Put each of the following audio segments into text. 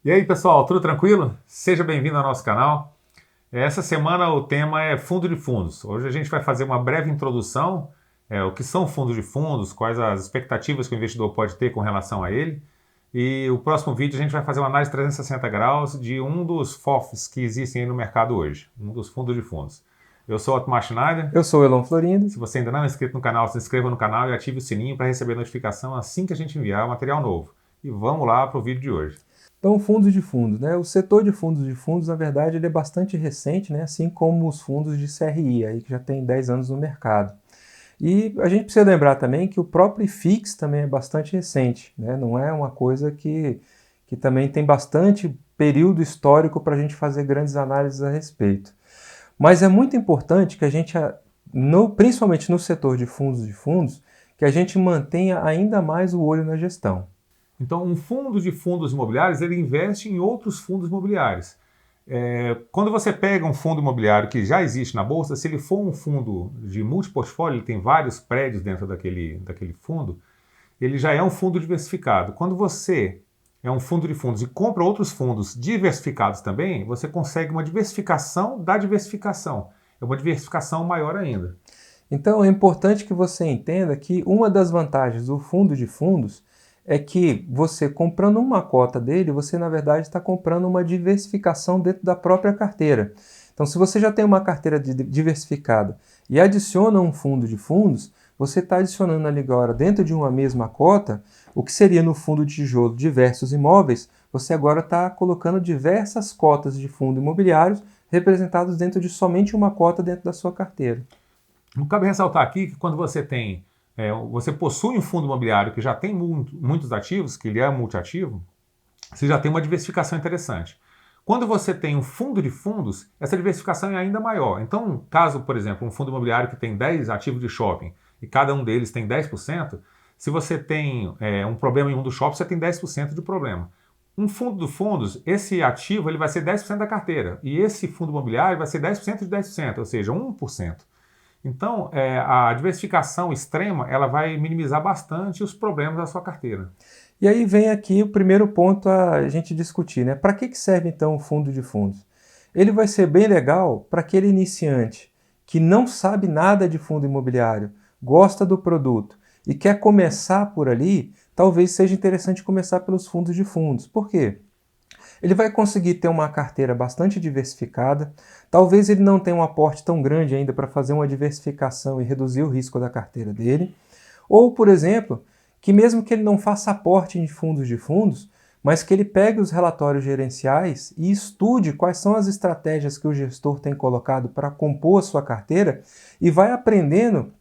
E aí, pessoal, tudo tranquilo? Seja bem-vindo ao nosso canal. Essa semana o tema é fundo de fundos. Hoje a gente vai fazer uma breve introdução, o que são fundos de fundos, quais as expectativas que o investidor pode ter com relação a ele. E o próximo vídeo a gente vai fazer uma análise 360 graus de um dos FOFs que existem aí no mercado hoje, um dos fundos de fundos. Eu sou o Otmar Schneider. Eu sou o Elon Florindo. Se você ainda não é inscrito no canal, se inscreva no canal e ative o sininho para receber notificação assim que a gente enviar material novo. E vamos lá para o vídeo de hoje. Então, fundos de fundos, né? O setor de fundos, na verdade, ele é bastante recente, né? Assim como os fundos de CRI, aí que já tem 10 anos no mercado. E a gente precisa lembrar também que o próprio IFIX também é bastante recente, né? Não é uma coisa que também tem bastante período histórico para a gente fazer grandes análises a respeito. Mas é muito importante que a gente, principalmente no setor de fundos, que a gente mantenha ainda mais o olho na gestão. Então, um fundo de fundos imobiliários, ele investe em outros fundos imobiliários. Quando você pega um fundo imobiliário que já existe na Bolsa, se ele for um fundo de multiportfólio, ele tem vários prédios dentro daquele fundo, ele já é um fundo diversificado. Quando você é um fundo de fundos e compra outros fundos diversificados também, você consegue uma diversificação da diversificação. É uma diversificação maior ainda. Então é importante que você entenda que uma das vantagens do fundo de fundos é que você comprando uma cota dele, você na verdade está comprando uma diversificação dentro da própria carteira. Então, se você já tem uma carteira diversificada e adiciona um fundo de fundos, você está adicionando ali agora dentro de uma mesma cota, o que seria no fundo de tijolo diversos imóveis, você agora está colocando diversas cotas de fundo imobiliários representados dentro de somente uma cota dentro da sua carteira. Não cabe ressaltar aqui que quando você possui um fundo imobiliário que já tem muitos ativos, que ele é multiativo, você já tem uma diversificação interessante. Quando você tem um fundo de fundos, essa diversificação é ainda maior. Então, caso, por exemplo, um fundo imobiliário que tem 10 ativos de shopping e cada um deles tem 10%, se você tem um problema em um dos shoppings, você tem 10% de problema. Um fundo de fundos, esse ativo ele vai ser 10% da carteira e esse fundo imobiliário vai ser 10% de 10%, ou seja, 1%. Então, a diversificação extrema ela vai minimizar bastante os problemas da sua carteira. E aí vem aqui o primeiro ponto a gente discutir, né? Para que serve então o fundo de fundos? Ele vai ser bem legal para aquele iniciante que não sabe nada de fundo imobiliário, gosta do produto e quer começar por ali, talvez seja interessante começar pelos fundos de fundos. Por quê? Ele vai conseguir ter uma carteira bastante diversificada, talvez ele não tenha um aporte tão grande ainda para fazer uma diversificação e reduzir o risco da carteira dele, ou, por exemplo, que mesmo que ele não faça aporte em fundos de fundos, mas que ele pegue os relatórios gerenciais e estude quais são as estratégias que o gestor tem colocado para compor a sua carteira e vai aprendendo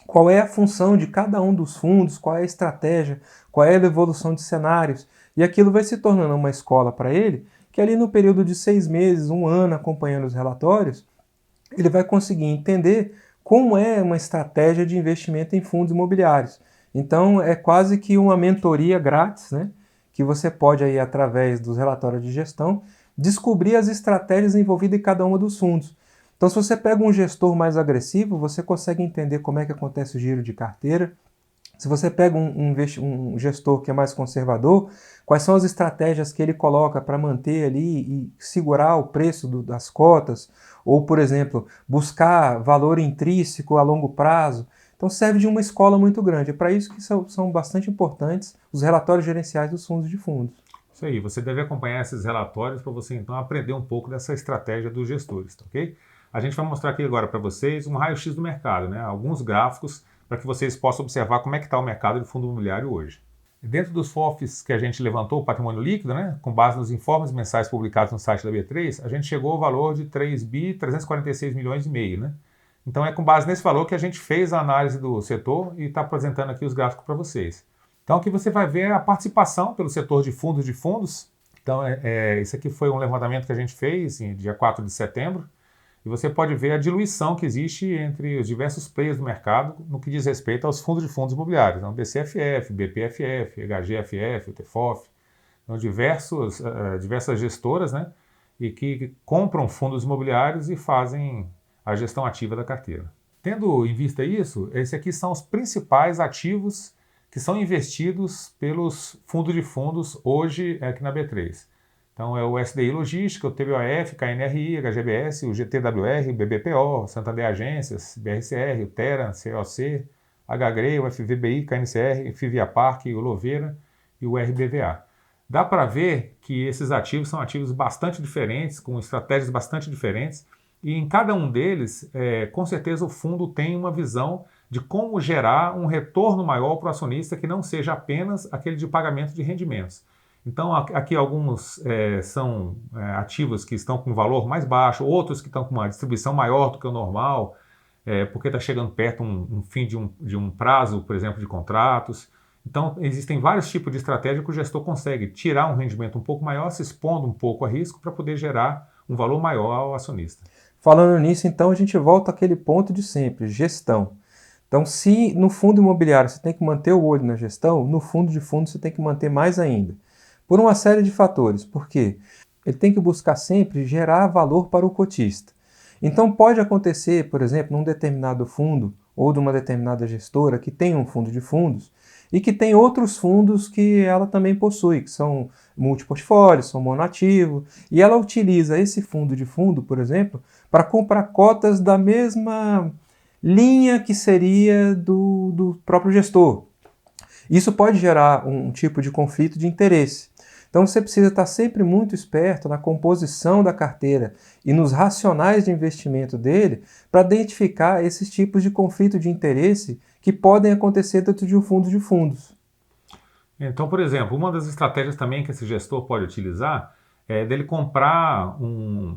qual é a função de cada um dos fundos, qual é a estratégia, qual é a evolução de cenários. E aquilo vai se tornando uma escola para ele, que ali no período de 6 meses, um ano acompanhando os relatórios, ele vai conseguir entender como é uma estratégia de investimento em fundos imobiliários. Então é quase que uma mentoria grátis, né? Que você pode aí, através dos relatórios de gestão, descobrir as estratégias envolvidas em cada um dos fundos. Então, se você pega um gestor mais agressivo, você consegue entender como é que acontece o giro de carteira. Se você pega um gestor que é mais conservador, quais são as estratégias que ele coloca para manter ali e segurar o preço das cotas, ou, por exemplo, buscar valor intrínseco a longo prazo. Então serve de uma escola muito grande. É para isso que são bastante importantes os relatórios gerenciais dos fundos de fundos. Isso aí, você deve acompanhar esses relatórios para você então aprender um pouco dessa estratégia dos gestores, tá ok? A gente vai mostrar aqui agora para vocês um raio-x do mercado, né? Alguns gráficos para que vocês possam observar como é que está o mercado de fundo imobiliário hoje. Dentro dos FOFs que a gente levantou, o patrimônio líquido, né, com base nos informes mensais publicados no site da B3, a gente chegou ao valor de 3.346 milhões e meio, né? Então é com base nesse valor que a gente fez a análise do setor e está apresentando aqui os gráficos para vocês. Então aqui você vai ver a participação pelo setor de fundos. Então isso aqui foi um levantamento que a gente fez em dia 4 de setembro. E você pode ver a diluição que existe entre os diversos players do mercado no que diz respeito aos fundos de fundos imobiliários. Então, BCFF, BPFF, HGFF, UTFOF, então, diversas gestoras, né, e que compram fundos imobiliários e fazem a gestão ativa da carteira. Tendo em vista isso, esses aqui são os principais ativos que são investidos pelos fundos de fundos hoje aqui na B3. Então é o SDI Logística, o TBOF, KNRI, HGBS, o GTWR, o BBPO, Santander Agências, BRCR, o Terra, COC, HGRE, o FVBI, KNCR, FIVIA Parque, o Louveira e o RBVA. Dá para ver que esses ativos são ativos bastante diferentes, com estratégias bastante diferentes, e em cada um deles, com certeza o fundo tem uma visão de como gerar um retorno maior para o acionista que não seja apenas aquele de pagamento de rendimentos. Então, aqui alguns são ativos que estão com valor mais baixo, outros que estão com uma distribuição maior do que o normal, porque está chegando perto um fim de um prazo, por exemplo, de contratos. Então, existem vários tipos de estratégia que o gestor consegue tirar um rendimento um pouco maior, se expondo um pouco a risco para poder gerar um valor maior ao acionista. Falando nisso, então, a gente volta àquele ponto de sempre, gestão. Então, se no fundo imobiliário você tem que manter o olho na gestão, no fundo de fundo você tem que manter mais ainda. Por uma série de fatores. Por quê? Ele tem que buscar sempre gerar valor para o cotista. Então pode acontecer, por exemplo, num determinado fundo ou de uma determinada gestora que tem um fundo de fundos e que tem outros fundos que ela também possui, que são multiportfólios, são monoativo, e ela utiliza esse fundo de fundo, por exemplo, para comprar cotas da mesma linha que seria do próprio gestor. Isso pode gerar um tipo de conflito de interesse. Então você precisa estar sempre muito esperto na composição da carteira e nos racionais de investimento dele para identificar esses tipos de conflito de interesse que podem acontecer dentro de um fundo de fundos. Então, por exemplo, uma das estratégias também que esse gestor pode utilizar é dele comprar um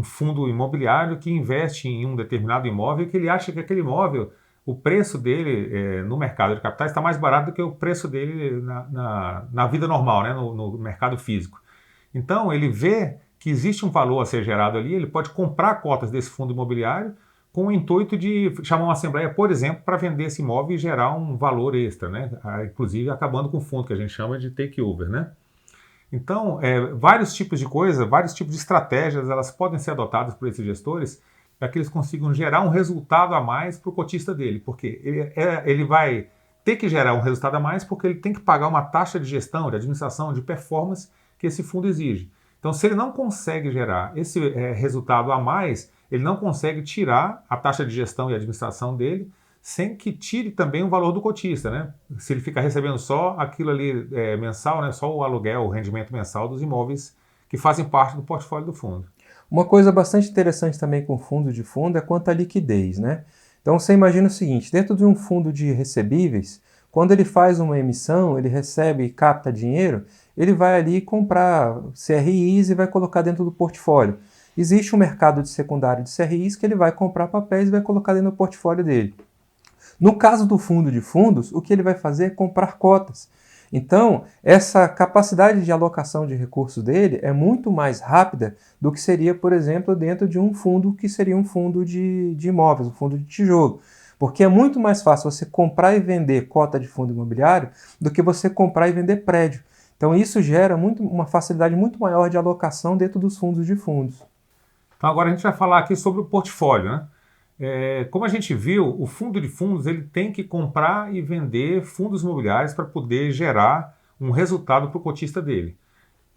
fundo imobiliário que investe em um determinado imóvel e que ele acha que aquele imóvel, o preço dele no mercado de capitais está mais barato do que o preço dele na vida normal, né, no mercado físico. Então, ele vê que existe um valor a ser gerado ali, ele pode comprar cotas desse fundo imobiliário com o intuito de chamar uma assembleia, por exemplo, para vender esse imóvel e gerar um valor extra, né, inclusive acabando com o fundo, que a gente chama de takeover, né? Então, vários tipos de coisa, vários tipos de estratégias, elas podem ser adotadas por esses gestores para que eles consigam gerar um resultado a mais para o cotista dele, porque ele vai ter que gerar um resultado a mais porque ele tem que pagar uma taxa de gestão, de administração, de performance que esse fundo exige. Então, se ele não consegue gerar esse resultado a mais, ele não consegue tirar a taxa de gestão e administração dele sem que tire também o valor do cotista, né? Se ele ficar recebendo só aquilo ali mensal, né? Só o aluguel, o rendimento mensal dos imóveis que fazem parte do portfólio do fundo. Uma coisa bastante interessante também com fundo de fundo é quanto à liquidez, né? Então você imagina o seguinte, dentro de um fundo de recebíveis, quando ele faz uma emissão, ele recebe e capta dinheiro, ele vai ali comprar CRIs e vai colocar dentro do portfólio. Existe um mercado de secundário de CRIs que ele vai comprar papéis e vai colocar dentro do portfólio dele. No caso do fundo de fundos, o que ele vai fazer é comprar cotas. Então, essa capacidade de alocação de recursos dele é muito mais rápida do que seria, por exemplo, dentro de um fundo que seria um fundo de imóveis, um fundo de tijolo. Porque é muito mais fácil você comprar e vender cota de fundo imobiliário do que você comprar e vender prédio. Então, isso gera uma facilidade muito maior de alocação dentro dos fundos de fundos. Então, agora a gente vai falar aqui sobre o portfólio, né? Como a gente viu, o fundo de fundos ele tem que comprar e vender fundos imobiliários para poder gerar um resultado para o cotista dele.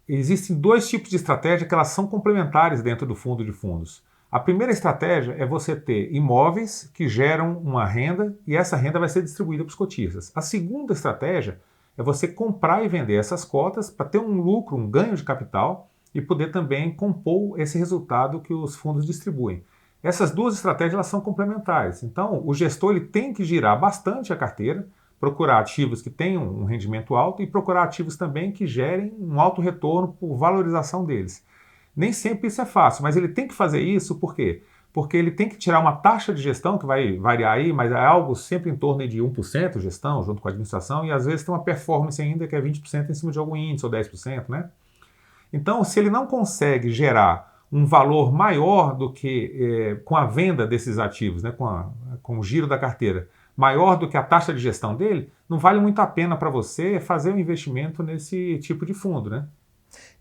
Existem dois tipos de estratégia que elas são complementares dentro do fundo de fundos. A primeira estratégia é você ter imóveis que geram uma renda e essa renda vai ser distribuída para os cotistas. A segunda estratégia é você comprar e vender essas cotas para ter um lucro, um ganho de capital e poder também compor esse resultado que os fundos distribuem. Essas duas estratégias elas são complementares. Então, o gestor ele tem que girar bastante a carteira, procurar ativos que tenham um rendimento alto e procurar ativos também que gerem um alto retorno por valorização deles. Nem sempre isso é fácil, mas ele tem que fazer isso por quê? Porque ele tem que tirar uma taxa de gestão, que vai variar aí, mas é algo sempre em torno de 1% de gestão, junto com a administração, e às vezes tem uma performance ainda que é 20% em cima de algum índice, ou 10%, né? Então, se ele não consegue gerar um valor maior do que com a venda desses ativos, né, com o giro da carteira, maior do que a taxa de gestão dele, não vale muito a pena para você fazer um investimento nesse tipo de fundo, né?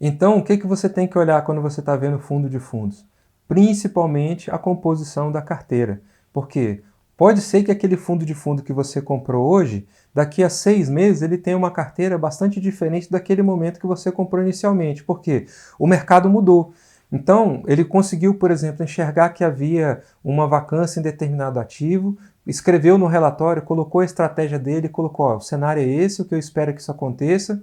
Então, o que você tem que olhar quando você está vendo fundo de fundos? Principalmente a composição da carteira. Porque Pode ser que aquele fundo de fundo que você comprou hoje, daqui a 6 meses, ele tenha uma carteira bastante diferente daquele momento que você comprou inicialmente. Por quê? O mercado mudou. Então, ele conseguiu, por exemplo, enxergar que havia uma vacância em determinado ativo, escreveu no relatório, colocou a estratégia dele, colocou, ó, o cenário é esse, o que eu espero que isso aconteça.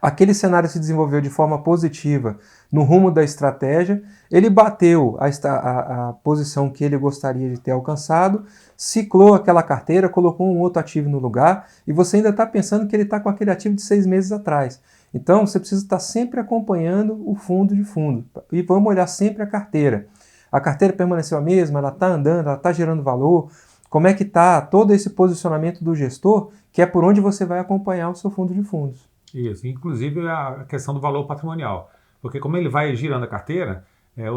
Aquele cenário se desenvolveu de forma positiva no rumo da estratégia, ele bateu a posição que ele gostaria de ter alcançado, ciclou aquela carteira, colocou um outro ativo no lugar e você ainda está pensando que ele está com aquele ativo de 6 meses atrás. Então você precisa estar sempre acompanhando o fundo de fundo e vamos olhar sempre a carteira. A carteira permaneceu a mesma, ela está andando, ela está gerando valor, como é que está todo esse posicionamento do gestor, que é por onde você vai acompanhar o seu fundo de fundos. Isso, inclusive a questão do valor patrimonial, porque como ele vai girando a carteira,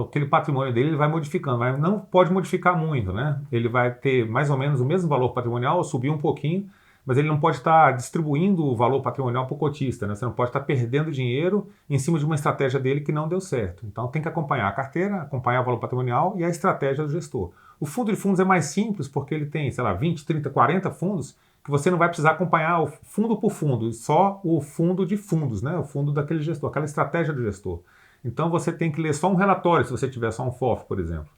aquele patrimônio dele ele vai modificando, mas não pode modificar muito, né? Ele vai ter mais ou menos o mesmo valor patrimonial, ou subir um pouquinho, mas ele não pode estar distribuindo o valor patrimonial para o cotista, né? Você não pode estar perdendo dinheiro em cima de uma estratégia dele que não deu certo. Então tem que acompanhar a carteira, acompanhar o valor patrimonial e a estratégia do gestor. O fundo de fundos é mais simples porque ele tem, sei lá, 20, 30, 40 fundos, que você não vai precisar acompanhar o fundo por fundo, só o fundo de fundos, né? O fundo daquele gestor, aquela estratégia do gestor. Então você tem que ler só um relatório se você tiver só um FOF, por exemplo.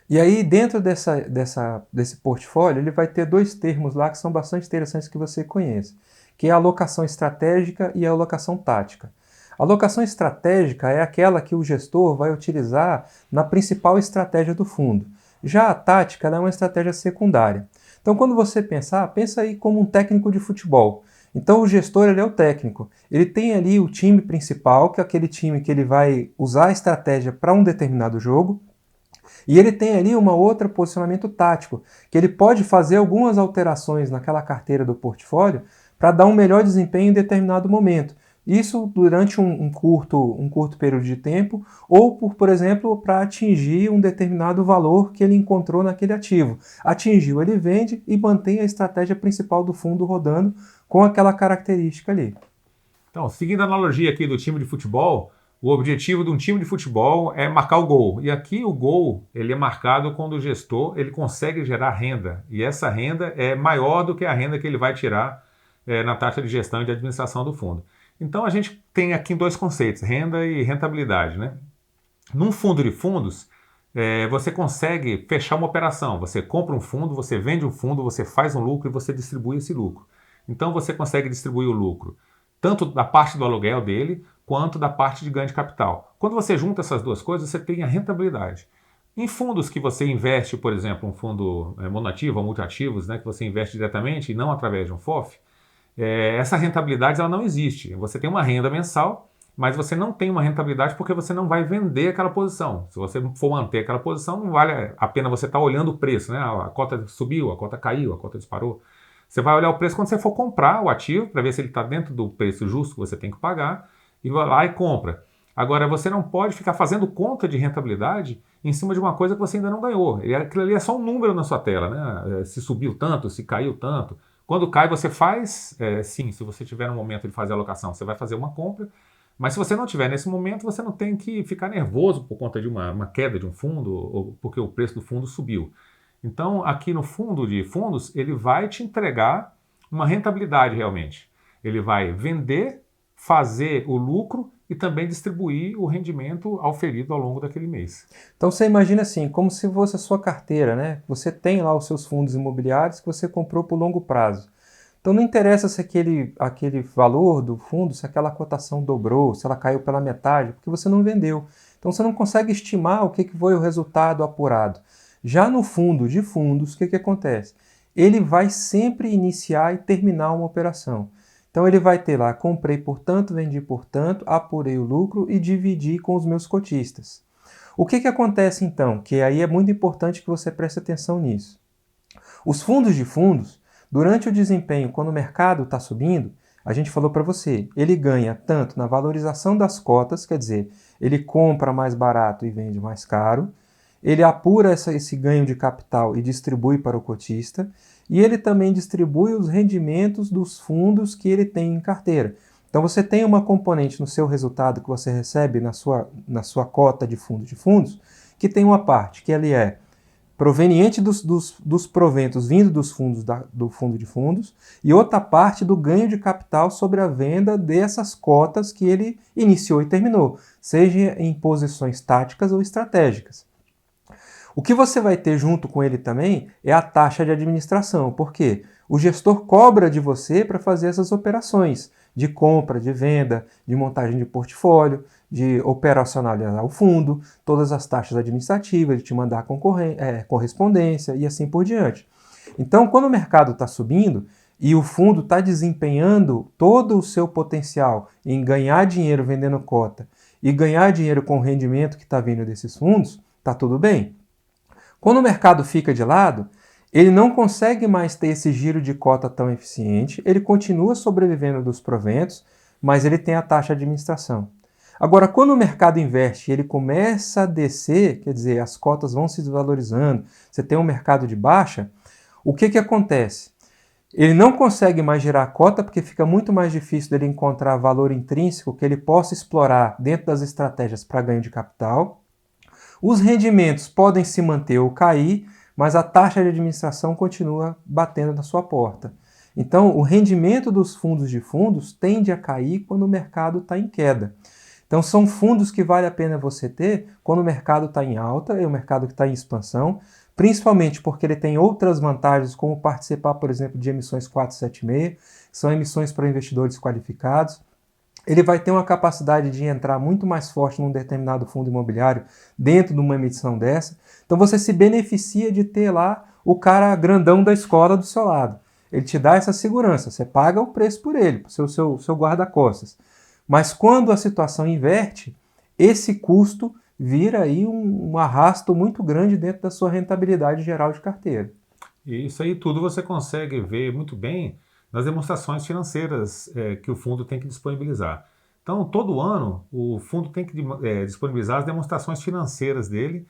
E aí, dentro desse portfólio, ele vai ter 2 termos lá que são bastante interessantes que você conhece, que é a alocação estratégica e a alocação tática. A alocação estratégica é aquela que o gestor vai utilizar na principal estratégia do fundo. Já a tática ela é uma estratégia secundária. Então, quando você pensa aí como um técnico de futebol. Então, o gestor ele é o técnico. Ele tem ali o time principal, que é aquele time que ele vai usar a estratégia para um determinado jogo. E ele tem ali uma outra posicionamento tático, que ele pode fazer algumas alterações naquela carteira do portfólio para dar um melhor desempenho em determinado momento. Isso durante um curto período de tempo, ou, por exemplo, para atingir um determinado valor que ele encontrou naquele ativo. Atingiu, ele vende e mantém a estratégia principal do fundo rodando com aquela característica ali. Então, seguindo a analogia aqui do time de futebol, o objetivo de um time de futebol é marcar o gol. E aqui o gol ele é marcado quando o gestor ele consegue gerar renda. E essa renda é maior do que a renda que ele vai tirar na taxa de gestão e de administração do fundo. Então a gente tem aqui 2 conceitos, renda e rentabilidade, né? Num fundo de fundos, você consegue fechar uma operação. Você compra um fundo, você vende um fundo, você faz um lucro e você distribui esse lucro. Então você consegue distribuir o lucro tanto da parte do aluguel dele, quanto da parte de ganho de capital. Quando você junta essas 2 coisas, você tem a rentabilidade. Em fundos que você investe, por exemplo, um fundo monoativo ou multiativos, né, que você investe diretamente e não através de um FOF, essa rentabilidade ela não existe. Você tem uma renda mensal, mas você não tem uma rentabilidade porque você não vai vender aquela posição. Se você for manter aquela posição, não vale a pena você estar olhando o preço, né? A cota subiu, a cota caiu, a cota disparou. Você vai olhar o preço quando você for comprar o ativo, para ver se ele está dentro do preço justo que você tem que pagar, e vai lá e compra. Agora, você não pode ficar fazendo conta de rentabilidade em cima de uma coisa que você ainda não ganhou. Aquilo ali é só um número na sua tela, né? Se subiu tanto, se caiu tanto. Quando cai, você faz, sim, se você tiver no momento de fazer a alocação, você vai fazer uma compra, mas se você não tiver nesse momento, você não tem que ficar nervoso por conta de uma queda de um fundo ou porque o preço do fundo subiu. Então, aqui no fundo de fundos, ele vai te entregar uma rentabilidade realmente. Ele vai vender, fazer o lucro e também distribuir o rendimento auferido ao longo daquele mês. Então você imagina assim, como se fosse a sua carteira, né? Você tem lá os seus fundos imobiliários que você comprou por longo prazo. Então não interessa se aquele valor do fundo, se aquela cotação dobrou, se ela caiu pela metade, porque você não vendeu. Então você não consegue estimar o que foi o resultado apurado. Já no fundo de fundos, o que acontece? Ele vai sempre iniciar e terminar uma operação. Então ele vai ter lá, comprei por tanto, vendi por tanto, apurei o lucro e dividi com os meus cotistas. O que acontece então? Que aí é muito importante que você preste atenção nisso. Os fundos de fundos, durante o desempenho, quando o mercado está subindo, a gente falou para você, ele ganha tanto na valorização das cotas, quer dizer, ele compra mais barato e vende mais caro, ele apura esse ganho de capital e distribui para o cotista, e ele também distribui os rendimentos dos fundos que ele tem em carteira. Então você tem uma componente no seu resultado que você recebe na sua cota de fundos, que tem uma parte que ele é proveniente dos proventos vindo dos fundos do fundo de fundos e outra parte do ganho de capital sobre a venda dessas cotas que ele iniciou e terminou, seja em posições táticas ou estratégicas. O que você vai ter junto com ele também é a taxa de administração, porque o gestor cobra de você para fazer essas operações de compra, de venda, de montagem de portfólio, de operacionalizar o fundo, todas as taxas administrativas, de te mandar correspondência e assim por diante. Então, quando o mercado está subindo e o fundo está desempenhando todo o seu potencial em ganhar dinheiro vendendo cota e ganhar dinheiro com o rendimento que está vindo desses fundos, está tudo bem. Quando o mercado fica de lado, ele não consegue mais ter esse giro de cota tão eficiente, ele continua sobrevivendo dos proventos, mas ele tem a taxa de administração. Agora, quando o mercado inverte e ele começa a descer, quer dizer, as cotas vão se desvalorizando, você tem um mercado de baixa, o que acontece? Ele não consegue mais gerar cota porque fica muito mais difícil dele encontrar valor intrínseco que ele possa explorar dentro das estratégias para ganho de capital. Os rendimentos podem se manter ou cair, mas a taxa de administração continua batendo na sua porta. Então, o rendimento dos fundos de fundos tende a cair quando o mercado está em queda. Então, são fundos que vale a pena você ter quando o mercado está em alta, é o mercado que está em expansão, principalmente porque ele tem outras vantagens, como participar, por exemplo, de emissões 476, que são emissões para investidores qualificados. Ele vai ter uma capacidade de entrar muito mais forte num determinado fundo imobiliário dentro de uma emissão dessa. Então você se beneficia de ter lá o cara grandão da escola do seu lado. Ele te dá essa segurança, você paga o preço por ele, seu guarda-costas. Mas quando a situação inverte, esse custo vira aí um arrasto muito grande dentro da sua rentabilidade geral de carteira. E isso aí tudo você consegue ver muito bem nas demonstrações financeiras que o fundo tem que disponibilizar. Então, todo ano, o fundo tem que disponibilizar as demonstrações financeiras dele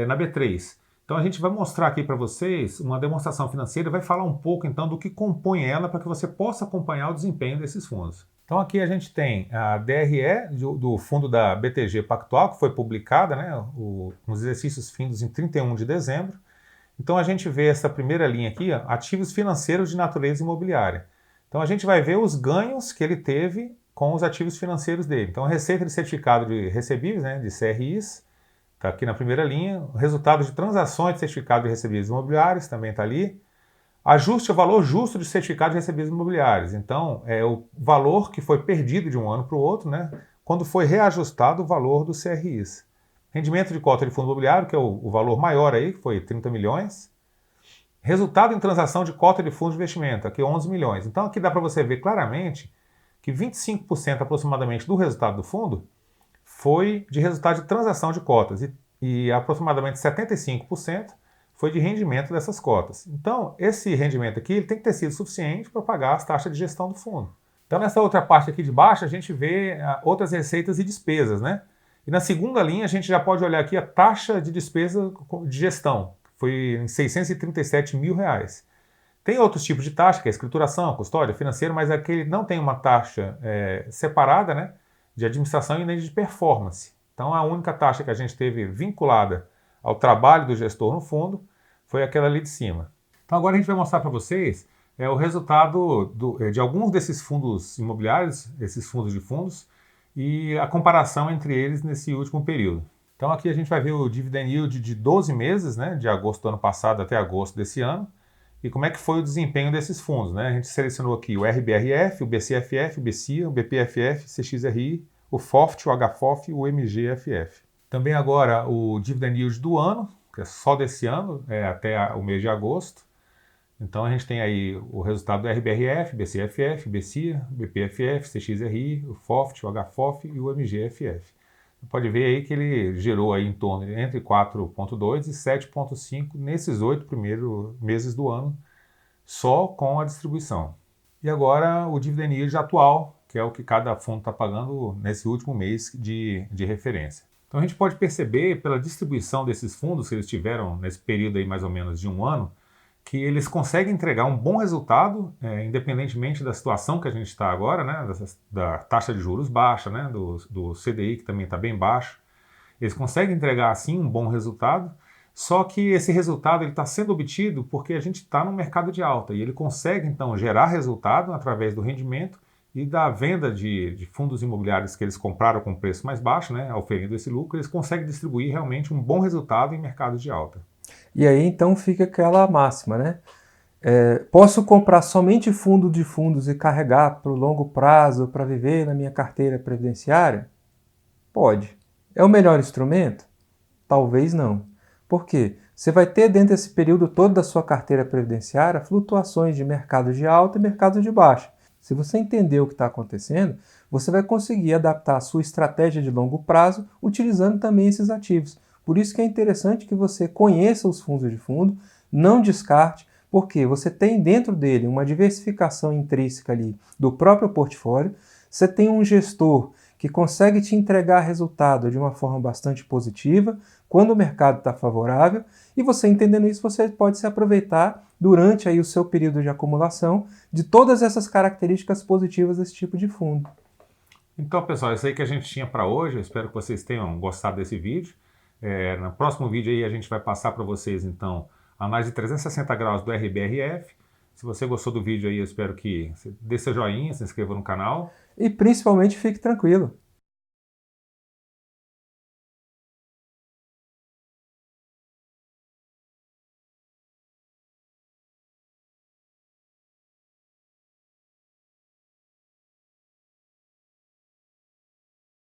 na B3. Então, a gente vai mostrar aqui para vocês uma demonstração financeira e vai falar um pouco, então, do que compõe ela para que você possa acompanhar o desempenho desses fundos. Então, aqui a gente tem a DRE do fundo da BTG Pactual, que foi publicada, né, nos exercícios findos em 31 de dezembro. Então a gente vê essa primeira linha aqui, ó, ativos financeiros de natureza imobiliária. Então a gente vai ver os ganhos que ele teve com os ativos financeiros dele. Então a receita de certificado de recebíveis, né, de CRIs, está aqui na primeira linha. O resultado de transações de certificado de recebíveis imobiliários também está ali. Ajuste ao valor justo de certificado de recebíveis imobiliários. Então é o valor que foi perdido de um ano para o outro, né, quando foi reajustado o valor dos CRIs. Rendimento de cota de fundo imobiliário, que é o valor maior aí, que foi 30 milhões. Resultado em transação de cota de fundo de investimento, aqui 11 milhões. Então aqui dá para você ver claramente que 25% aproximadamente do resultado do fundo foi de resultado de transação de cotas e aproximadamente 75% foi de rendimento dessas cotas. Então esse rendimento aqui ele tem que ter sido suficiente para pagar as taxas de gestão do fundo. Então nessa outra parte aqui de baixo a gente vê outras receitas e despesas, né? E na segunda linha a gente já pode olhar aqui a taxa de despesa de gestão, foi em 637 mil reais. Tem outros tipos de taxa, que é escrituração, custódia, financeiro, mas aquele não tem uma taxa separada, né, de administração e nem de performance. Então a única taxa que a gente teve vinculada ao trabalho do gestor no fundo foi aquela ali de cima. Então agora a gente vai mostrar para vocês o resultado de alguns desses fundos imobiliários, esses fundos de fundos, e a comparação entre eles nesse último período. Então aqui a gente vai ver o dividend yield de 12 meses, né, de agosto do ano passado até agosto desse ano, e como é que foi o desempenho desses fundos, né? A gente selecionou aqui o RBRF, o BCFF, o BCIA, o BPFF, CXRI, o FOFT, o HFOF e o MGFF. Também agora o dividend yield do ano, que é só desse ano, até o mês de agosto. Então a gente tem aí o resultado do RBRF, BCFF, BCIA, BPFF, CXRI, o FOFT, o HFOF e o MGFF. Você pode ver aí que ele gerou aí em torno entre 4,2 e 7,5 nesses 8 primeiros meses do ano, só com a distribuição. E agora o dividend yield atual, que é o que cada fundo está pagando nesse último mês de referência. Então a gente pode perceber pela distribuição desses fundos que eles tiveram nesse período aí mais ou menos de um ano, que eles conseguem entregar um bom resultado, independentemente da situação que a gente está agora, né, da taxa de juros baixa, né, do CDI que também está bem baixo. Eles conseguem entregar, assim, um bom resultado, Só que esse resultado está sendo obtido porque a gente está no mercado de alta e ele consegue, então, gerar resultado através do rendimento e da venda de fundos imobiliários que eles compraram com preço mais baixo, né, oferindo esse lucro, eles conseguem distribuir realmente um bom resultado em mercados de alta. E aí então fica aquela máxima, né? Posso comprar somente fundo de fundos e carregar para o longo prazo para viver na minha carteira previdenciária? Pode. É o melhor instrumento? Talvez não. Por quê? Você vai ter dentro desse período todo da sua carteira previdenciária flutuações de mercado de alta e mercado de baixa. Se você entender o que está acontecendo, você vai conseguir adaptar a sua estratégia de longo prazo utilizando também esses ativos. Por isso que é interessante que você conheça os fundos de fundo, não descarte, porque você tem dentro dele uma diversificação intrínseca ali do próprio portfólio, você tem um gestor que consegue te entregar resultado de uma forma bastante positiva quando o mercado está favorável, e você entendendo isso, você pode se aproveitar durante aí o seu período de acumulação de todas essas características positivas desse tipo de fundo. Então, pessoal, isso aí que a gente tinha para hoje. Eu espero que vocês tenham gostado desse vídeo. No próximo vídeo aí a gente vai passar para vocês, então, a análise de 360 graus do RBRF. Se você gostou do vídeo aí, eu espero que você dê seu joinha, se inscreva no canal. E principalmente fique tranquilo.